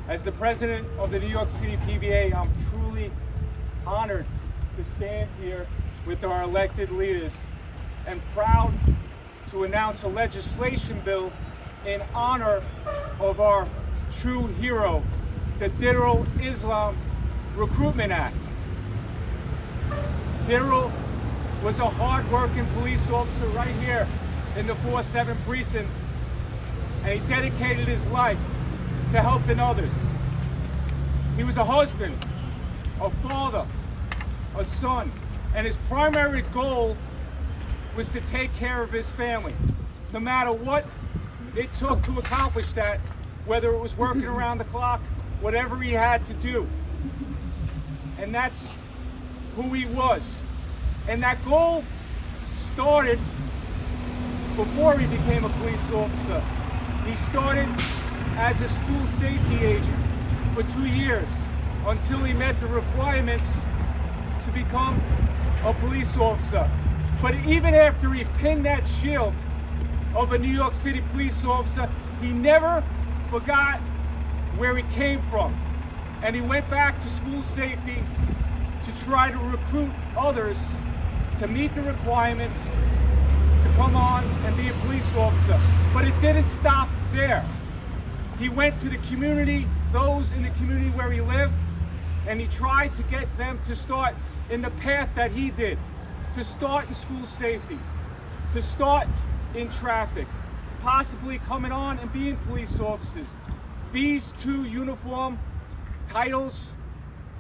As the president of the New York City PBA, I'm truly honored to stand here with our elected leaders and proud to announce a legislation bill in honor of our true hero, the Digital Islam Recruitment Act. Digital was a hard-working police officer right here in the 4-7 precinct, and he dedicated his life to helping others. He was a husband, a father, a son, and his primary goal was to take care of his family, no matter what it took to accomplish that, whether it was working around the clock, whatever he had to do. And that's who he was. And that goal started before he became a police officer. He started as a school safety agent for 2 years until he met the requirements to become a police officer. But even after he pinned that shield of a New York City police officer, he never forgot where he came from. And he went back to school safety to try to recruit others to meet the requirements to come on and be a police officer. But it didn't stop there. He went to the community, those in the community where he lived, and he tried to get them to start in the path that he did, to start in school safety, to start in traffic, possibly coming on and being police officers. These two uniform titles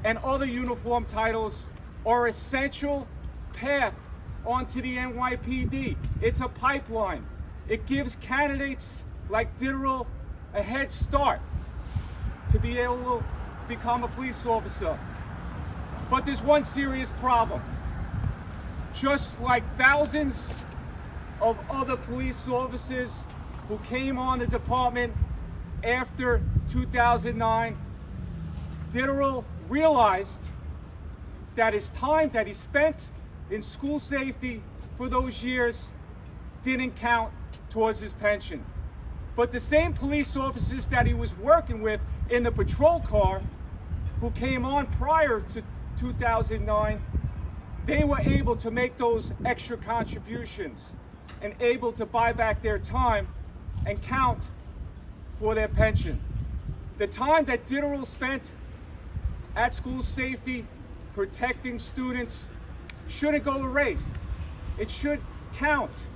and other uniform titles are essential path onto the NYPD. It's a pipeline. It gives candidates like Digital a head start to be able to become a police officer. But there's one serious problem. Just like thousands of other police officers who came on the department after 2009, Digital realized that his time that he spent in school safety for those years didn't count towards his pension. But the same police officers that he was working with in the patrol car who came on prior to 2009, they were able to make those extra contributions and able to buy back their time and count for their pension. The time that Digital spent at school safety protecting students shouldn't go erased. It should count.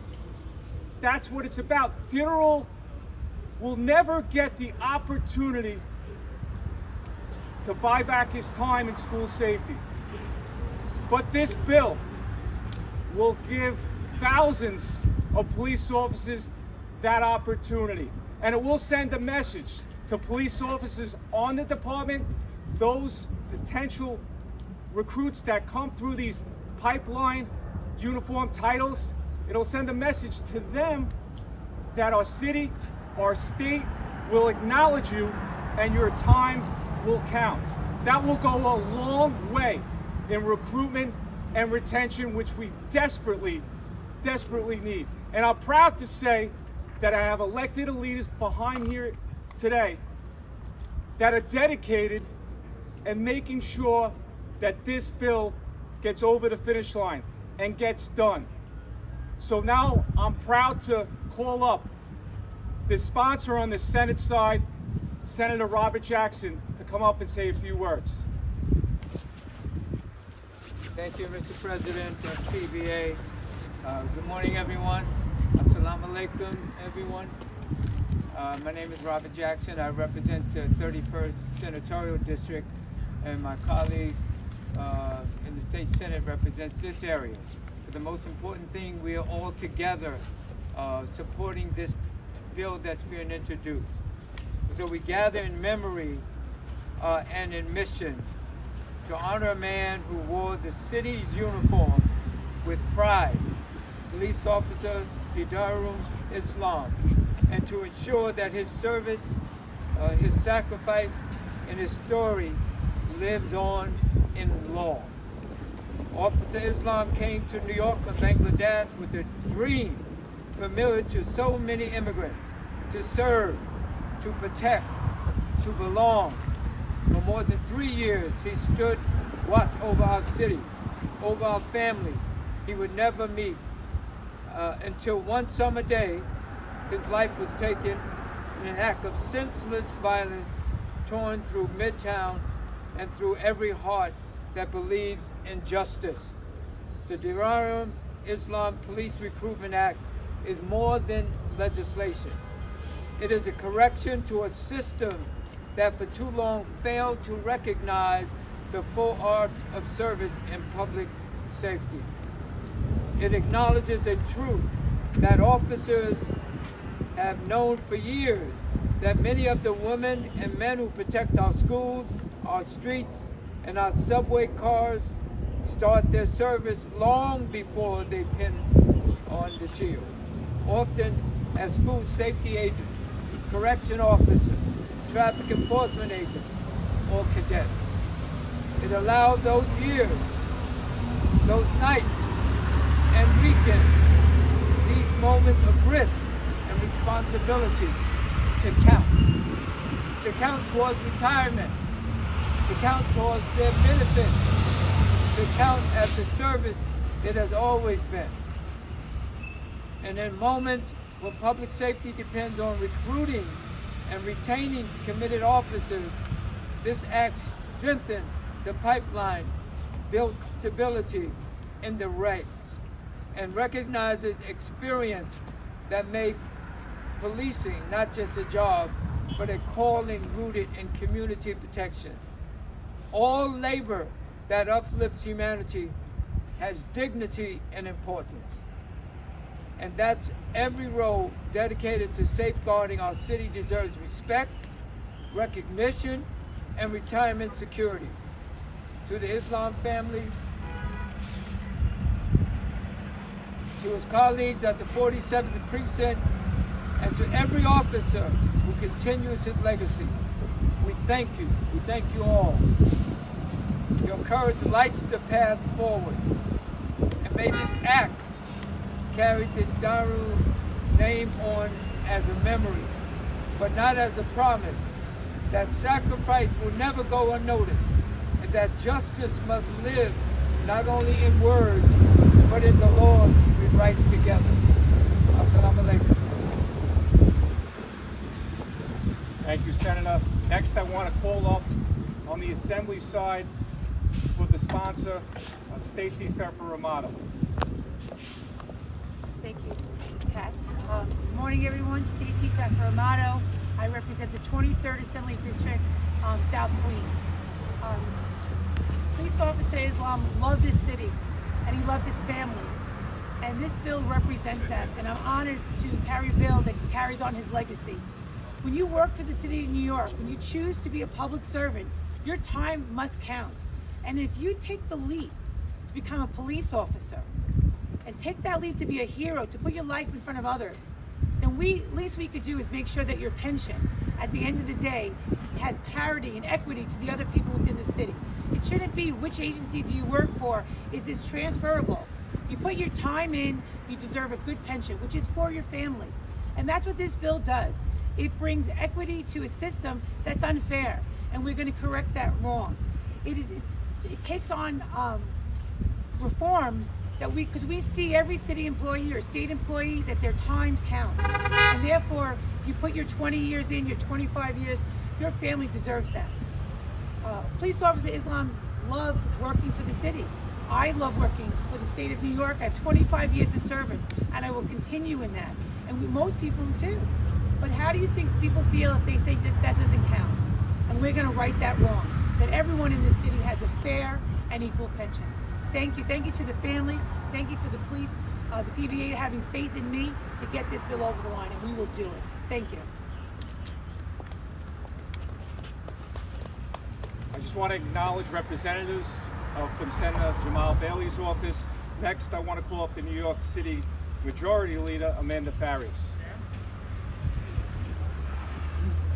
That's what it's about. Digital will never get the opportunity to buy back his time in school safety. But this bill will give thousands of police officers that opportunity. And it will send a message to police officers on the department, those potential recruits that come through these pipeline uniform titles. It'll send a message to them that our city, our state will acknowledge you and your time will count. That will go a long way in recruitment and retention, which we desperately need. And I'm proud to say that I have elected leaders behind here today that are dedicated and making sure that this bill gets over the finish line and gets done. So now I'm proud to call up the sponsor on the Senate side, Senator Robert Jackson, to come up and say a few words. Thank you, Mr. President of PBA. Good morning, everyone. Assalamu alaikum, everyone. My name is Robert Jackson. I represent the 31st Senatorial District, and my colleague in the State Senate represents this area. But the most important thing, we are all together supporting this bill that's being introduced. So we gather in memory and in mission to honor a man who wore the city's uniform with pride, Police Officer Digital Islam, and to ensure that his service, his sacrifice, and his story lives on in law. Officer Islam came to New York from Bangladesh with a dream familiar to so many immigrants, to serve, to protect, to belong. For more than 3 years, he stood watch over our city, over our family. He would never meet until one summer day, his life was taken in an act of senseless violence torn through Midtown and through every heart that believes in justice. The Dar Islam Police Recruitment Act is more than legislation. It is a correction to a system that for too long failed to recognize the full art of service in public safety. It acknowledges a truth that officers have known for years, that many of the women and men who protect our schools, our streets, and our subway cars start their service long before they pin on the shield, often as school safety agents, correction officers, traffic enforcement agents, or cadets. It allowed those years, those nights and weekends, these moments of risk and responsibility to count towards retirement, to count towards their benefits, to count as the service it has always been. And in moments when public safety depends on recruiting and retaining committed officers, this act strengthened the pipeline, built stability in the ranks, and recognizes experience that made policing not just a job, but a calling rooted in community protection. All labor that uplifts humanity has dignity and importance. And that's every role dedicated to safeguarding our city deserves respect, recognition, and retirement security. To the Islam family, to his colleagues at the 47th Precinct, and to every officer who continues his legacy, we thank you. We thank you all. Your courage lights the path forward. And may this act carry the Daru name on as a memory, but not as a promise, that sacrifice will never go unnoticed, and that justice must live not only in words, but in the laws we write together. Assalamu alaikum. Thank you, Senator. Next, I want to call up on the Assembly side with the sponsor, Stacey Pfeffer-Amato. Thank you, Pat. Good morning, everyone. Stacey Pfeffer-Amato. I represent the 23rd Assembly District, South Queens. Police Officer Islam loved this city, and he loved his family. And this bill represents that, and I'm honored to carry a bill that carries on his legacy. When you work for the city of New York, when you choose to be a public servant, your time must count. And if you take the leap to become a police officer, and take that leap to be a hero, to put your life in front of others, then least we could do is make sure that your pension, at the end of the day, has parity and equity to the other people within the city. It shouldn't be which agency do you work for, is this transferable? You put your time in, you deserve a good pension, which is for your family. And that's what this bill does. It brings equity to a system that's unfair, and we're going to correct that wrong. It takes on reforms that because we see every city employee or state employee that their time counts, and therefore, if you put your 20 years in, your 25 years, your family deserves that. Police Officer Islam loved working for the city. I love working for the state of New York. I have 25 years of service, and I will continue in that. And most people do. But how do you think people feel if they say that that doesn't count? And we're going to right that wrong. That everyone in this city has a fair and equal pension. Thank you. Thank you to the family. Thank you for the police, the PBA having faith in me to get this bill over the line, and we will do it. Thank you. I just want to acknowledge representatives from Senator Jamal Bailey's office. Next, I want to call up the New York City Majority Leader, Amanda Farias.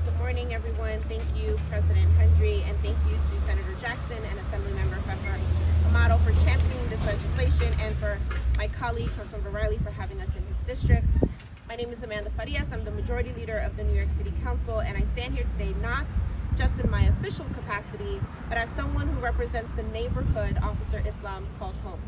Good morning, everyone. Thank you, President Hendry, and thank you to Senator Jackson and Assemblymember Pfeffer-Amato for championing this legislation, and for my colleague, Councilmember Riley, for having us in his district. My name is Amanda Farias. I'm the Majority Leader of the New York City Council, and I stand here today not just in my official capacity, but as someone who represents the neighborhood Officer Islam called home.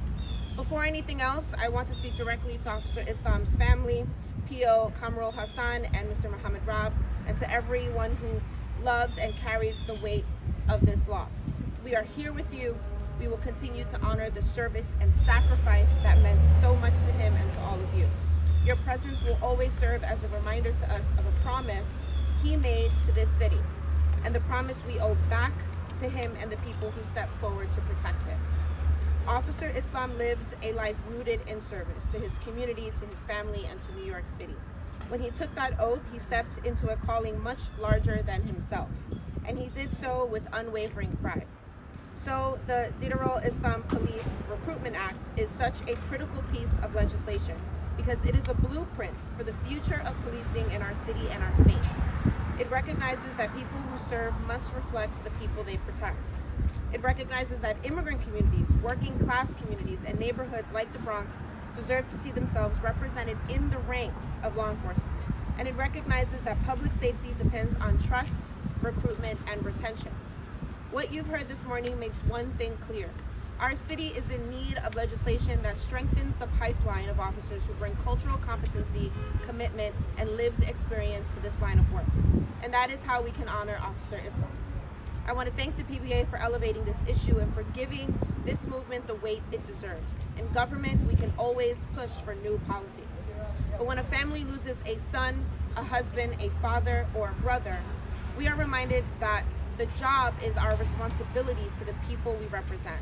Before anything else, I want to speak directly to Officer Islam's family, PO Kamrul Hassan and Mr. Muhammad Rab, and to everyone who loves and carried the weight of this loss. We are here with you. We will continue to honor the service and sacrifice that meant so much to him and to all of you. Your presence will always serve as a reminder to us of a promise he made to this city, and the promise we owe back to him and the people who stepped forward to protect it. Officer Islam lived a life rooted in service to his community, to his family, and to New York City. When he took that oath, he stepped into a calling much larger than himself, and he did so with unwavering pride. So the Diderot Islam Police Recruitment Act is such a critical piece of legislation because it is a blueprint for the future of policing in our city and our state. It recognizes that people who serve must reflect the people they protect. It recognizes that immigrant communities, working class communities, and neighborhoods like the Bronx deserve to see themselves represented in the ranks of law enforcement. And it recognizes that public safety depends on trust, recruitment, and retention. What you've heard this morning makes one thing clear. Our city is in need of legislation that strengthens the pipeline of officers who bring cultural competency, commitment, and lived experience to this line of work. And that is how we can honor Officer Islam. I want to thank the PBA for elevating this issue and for giving this movement the weight it deserves. In government, we can always push for new policies. But when a family loses a son, a husband, a father, or a brother, we are reminded that the job is our responsibility to the people we represent.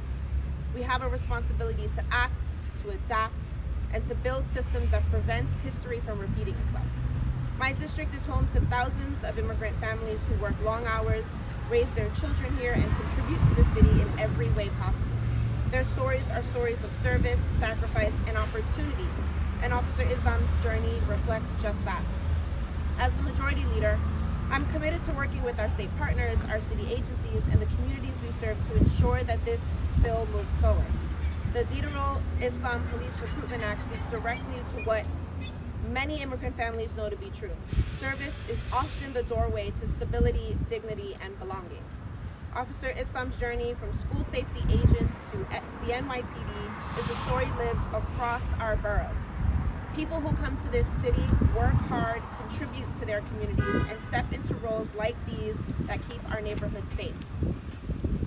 We have a responsibility to act, to adapt, and to build systems that prevent history from repeating itself. My district is home to thousands of immigrant families who work long hours, raise their children here, and contribute to the city in every way possible. Their stories are stories of service, sacrifice, and opportunity, and Officer Islam's journey reflects just that. As the majority leader, I'm committed to working with our state partners, our city agencies, and the communities we serve to ensure that this bill moves forward. The Diderot Islam Police Recruitment Act speaks directly to what many immigrant families know to be true. Service is often the doorway to stability, dignity, and belonging. Officer Islam's journey from school safety agents to the NYPD is a story lived across our boroughs. People who come to this city work hard, contribute to their communities, and step into roles like these that keep our neighborhoods safe.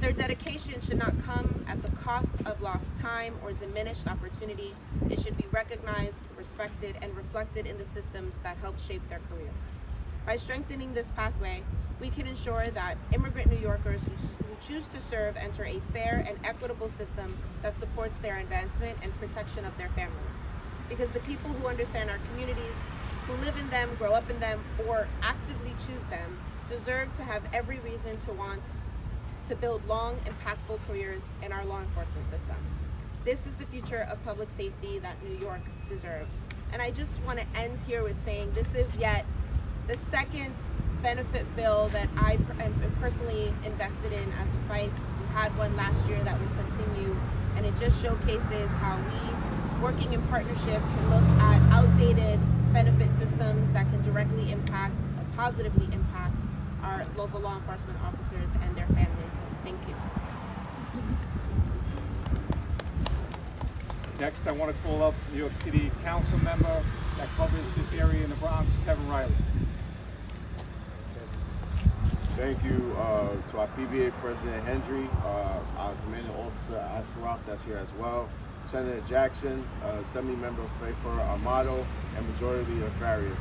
Their dedication should not come at the cost of lost time or diminished opportunity. It should be recognized, respected, and reflected in the systems that help shape their careers. By strengthening this pathway, we can ensure that immigrant New Yorkers who choose to serve enter a fair and equitable system that supports their advancement and protection of their families. Because the people who understand our communities, who live in them, grow up in them, or actively choose them, deserve to have every reason to want to build long, impactful careers in our law enforcement system. This is the future of public safety that New York deserves. And I just want to end here with saying this is yet the second benefit bill that I am personally invested in as a fight. We had one last year that will continue, and it just showcases how we, working in partnership, can look at outdated benefit systems that can directly impact, positively impact our local law enforcement officers and their families. Thank you. Next, I want to call up New York City Council member that covers this area in the Bronx, Kevin Riley. Thank you to our PBA President Hendry, our Commanding Officer Ashraf that's here as well, Senator Jackson, Assembly Member Fafer Amato, and Majority Leader Farias,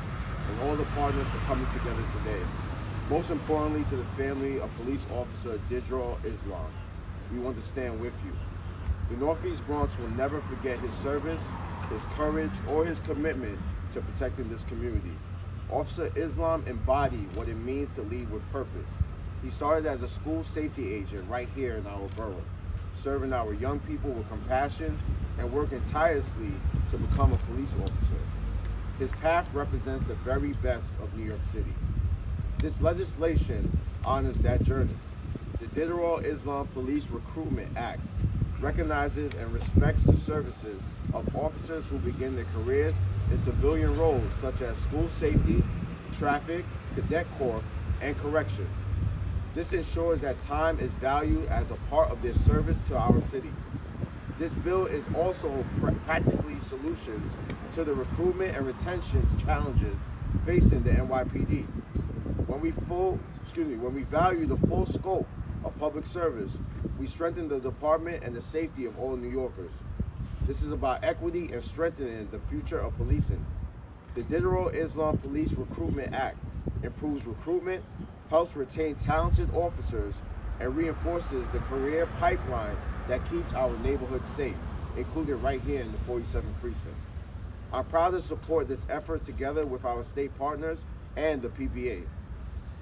and all the partners for coming together today. Most importantly, to the family of Police Officer Diderot Islam, we want to stand with you. The Northeast Bronx will never forget his service, his courage, or his commitment to protecting this community. Officer Islam embodied what it means to lead with purpose. He started as a school safety agent right here in our borough, serving our young people with compassion and working tirelessly to become a police officer. His path represents the very best of New York City. This legislation honors that journey. The Diderot Islam Police Recruitment Act recognizes and respects the services of officers who begin their careers in civilian roles such as school safety, traffic, cadet corps, and corrections. This ensures that time is valued as a part of their service to our city. This bill is also practically solutions to the recruitment and retention challenges facing the NYPD. When we value the full scope of public service, we strengthen the department and the safety of all New Yorkers. This is about equity and strengthening the future of policing. The Digital Islam Police Recruitment Act improves recruitment, helps retain talented officers, and reinforces the career pipeline that keeps our neighborhoods safe, including right here in the 47th Precinct. I'm proud to support this effort together with our state partners and the PBA.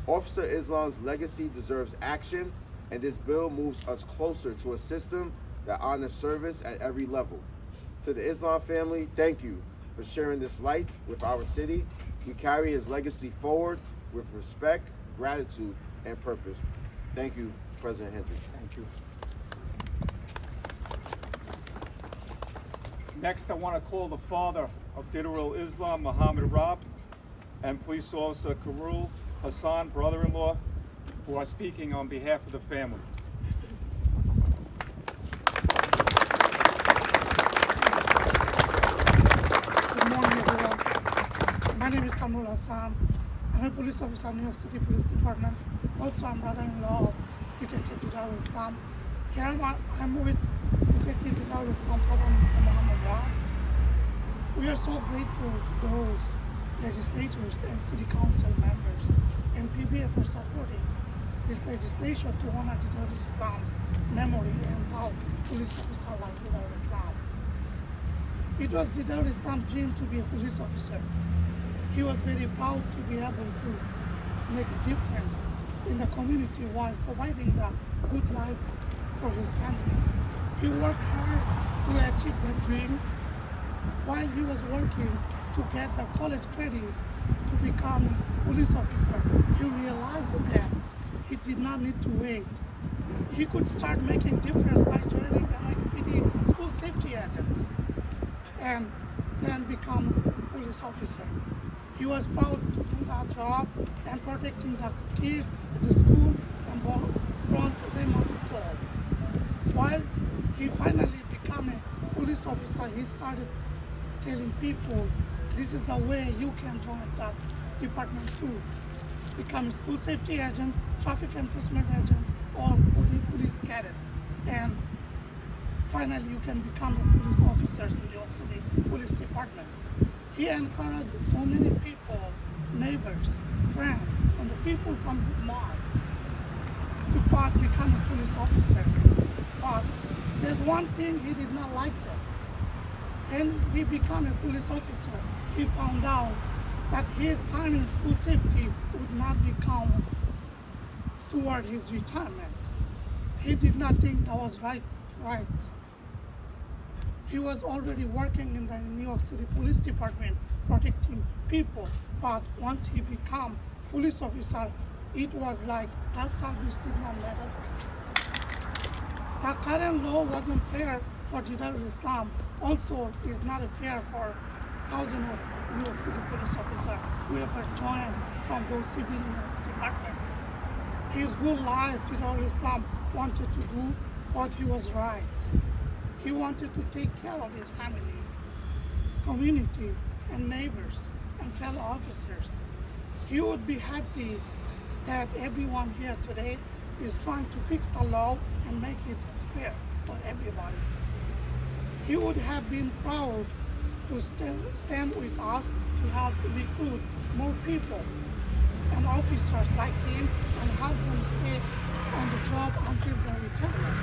Officer Islam's legacy deserves action, and this bill moves us closer to a system that honors service at every level. To the Islam family, thank you for sharing this light with our city. We carry his legacy forward with respect, gratitude, and purpose. Thank you, President Hendry. Thank you. Next, I want to call the father of Digital Islam, Muhammad Raab, and Police Officer Karul Hassan, brother-in-law, who are speaking on behalf of the family. Good morning, everyone. My name is Karul Hassan. I'm a police officer in New York City Police Department. Also, I'm brother-in-law of Detective Digital Islam. Here I'm with Detective Digital Islam, father Muhammad Raab. We are so grateful to those legislators and city council members and PBA for supporting this legislation to honor Digital Islam's memory and how police officer like Digital Islam. It was Digital Islam's dream to be a police officer. He was very proud to be able to make a difference in the community while providing the good life for his family. He worked hard to achieve that dream. While he was working to get the college credit to become a police officer, he realized that he did not need to wait. He could start making difference by joining the NYPD school safety agent and then become a police officer. He was proud to do that job and protecting the kids at the school and Bronx Raymond School. While he finally became a police officer, he started telling people this is the way you can join that department too. Become a school safety agent, traffic enforcement agent, or police cadet. And finally you can become a police officer in New York City Police Department. He encouraged so many people, neighbors, friends, and the people from his mosque to become a police officer. But there's one thing he did not like them. When he became a police officer, he found out that his time in school safety would not become toward his retirement. He did not think that was right. He was already working in the New York City Police Department protecting people, but once he became police officer, it was like that service did not matter. The current law wasn't fair for Digital Islam. Also, is not fair for thousands of New York City police officers who ever joined from those civilian departments. His whole life, Digital Islam wanted to do what he was right. He wanted to take care of his family, community, and neighbors, and fellow officers. He would be happy that everyone here today is trying to fix the law and make it fair for everybody. He would have been proud to stand with us to help recruit more people and officers like him and help them stay on the job until their retirement.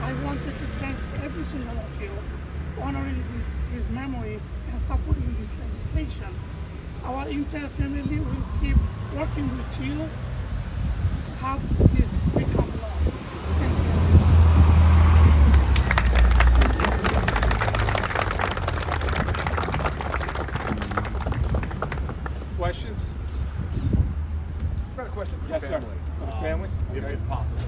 I wanted to thank every single of you honoring his memory and supporting this legislation. Our entire family will keep working with you to have this become law. Thank you. Questions? I've got a question for Yes, the sir. family. For the family? If possible.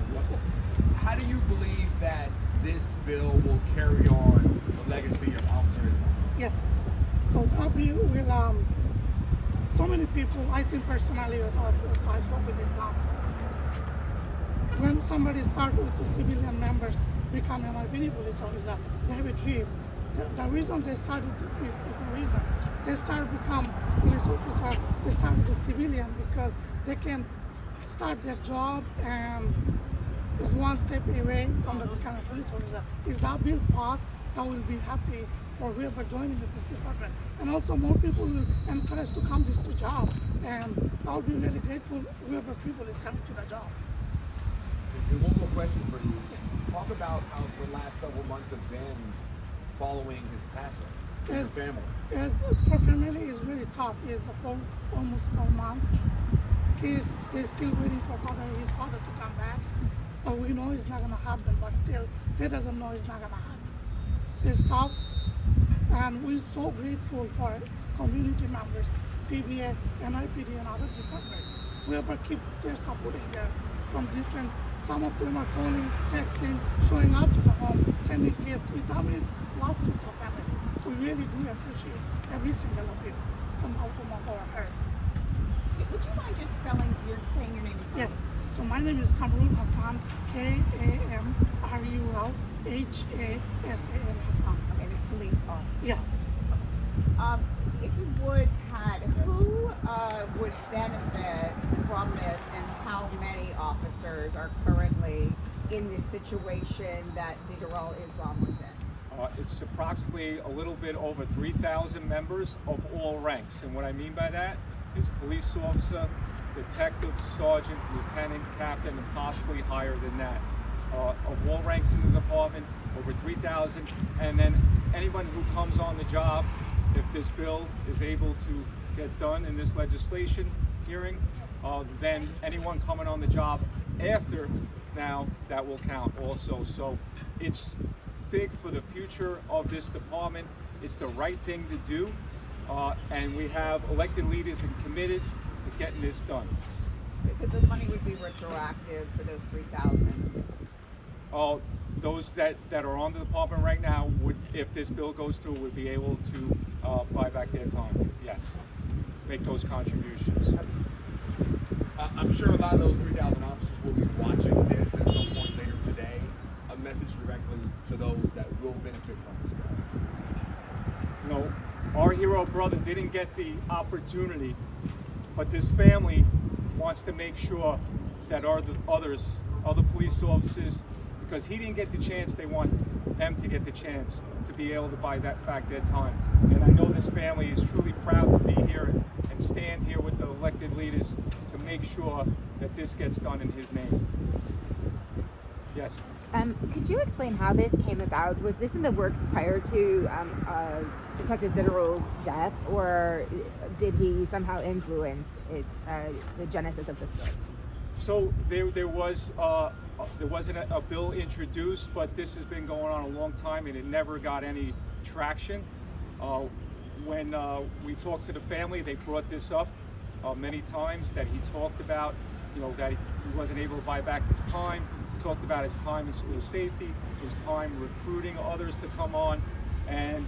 How do you believe that this bill will carry on the legacy of Officer Islam? Yes. So that will so many people I see personally also, so I spoke with Islam. somebody start with the civilian members become an NYPD police officer, they have a dream. The reason they started with a reason. They start become police officer, they start with a civilian because they can start their job and is one step away from the becoming police officer. If that bill passed, I will be happy for whoever joining this department. And also more people will encourage to come this to job. And I'll be really grateful whoever people is coming to the job. And one more question for you. Talk about how the last several months have been following his passing for your family. Yes, for family is really tough. It's for almost 4 months. He's still waiting for his father to come back. But we know it's not gonna happen, but still, he doesn't know it's not gonna happen. It's tough, and we're so grateful for community members, PBA, NIPD, and other departments. Whoever keep their supporting there from different, some of them are calling, texting, showing up to the home, sending gifts. That means love to the family. We really do appreciate every single of you from the bottom of our heart. Would you mind just saying your name? Yes. So my name is Kamrul Hassan, Kamrul Hassan. Okay, it's police officer. Yes. If you would, who would benefit from this, and how many officers are currently in this situation that Digital Islam was in? It's approximately a little bit over 3,000 members of all ranks. And what I mean by that is police officer, detective, sergeant, lieutenant, captain, and possibly higher than that. Of all ranks in the department, over 3,000. And then anyone who comes on the job, if this bill is able to get done in this legislation hearing, then anyone coming on the job after now, that will count also. So it's big for the future of this department. It's the right thing to do. And we have elected leaders and committed to getting this done. So the money would be retroactive for those 3,000? Those that are on the department right now would, if this bill goes through, would be able to buy back their time. Yes, make those contributions. I'm sure a lot of those 3,000 officers will be watching this at some point later today. A message directly to those that will benefit from this bill. You know, our hero brother didn't get the opportunity, but this family wants to make sure that other police officers, because he didn't get the chance, they want them to get the chance to be able to buy back their time. And I know this family is truly proud to be here and stand here with the elected leaders to make sure that this gets done in his name. Yes. Could you explain how this came about? Was this in the works prior to Detective Ditterall's death, or did he somehow influence the genesis of this bill? So there wasn't a bill introduced, but this has been going on a long time and it never got any traction. When we talked to the family, they brought this up many times, that he talked about, that he wasn't able to buy back his time. He talked about his time in school safety, his time recruiting others to come on, and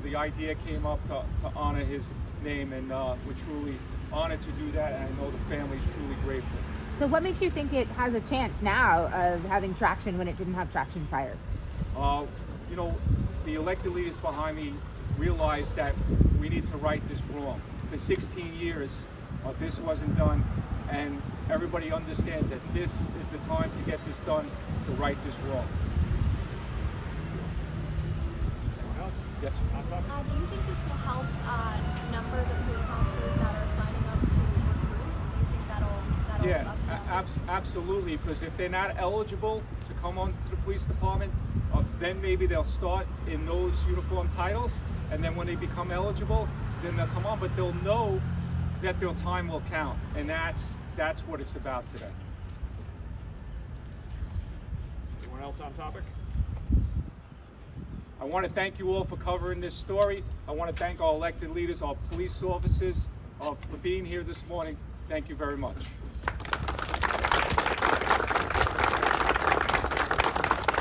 the idea came up to honor his name, and we're truly honored to do that, and I know the family's truly grateful. So what makes you think it has a chance now of having traction when it didn't have traction prior? The elected leaders behind me realized that we need to right this wrong. For 16 years, this wasn't done, and everybody understands that this is the time to get this done, to right this wrong. Anyone else? Yes. Do you think this will help numbers of police officers that are signing up to recruit? Do you think that'll Yeah, absolutely, because if they're not eligible to come on to the police department, then maybe they'll start in those uniform titles, and then when they become eligible, then they'll come on, but they'll know that their time will count, and that's what it's about today. Anyone else on topic? I want to thank you all for covering this story. I want to thank our elected leaders, our police officers, for being here this morning. Thank you very much.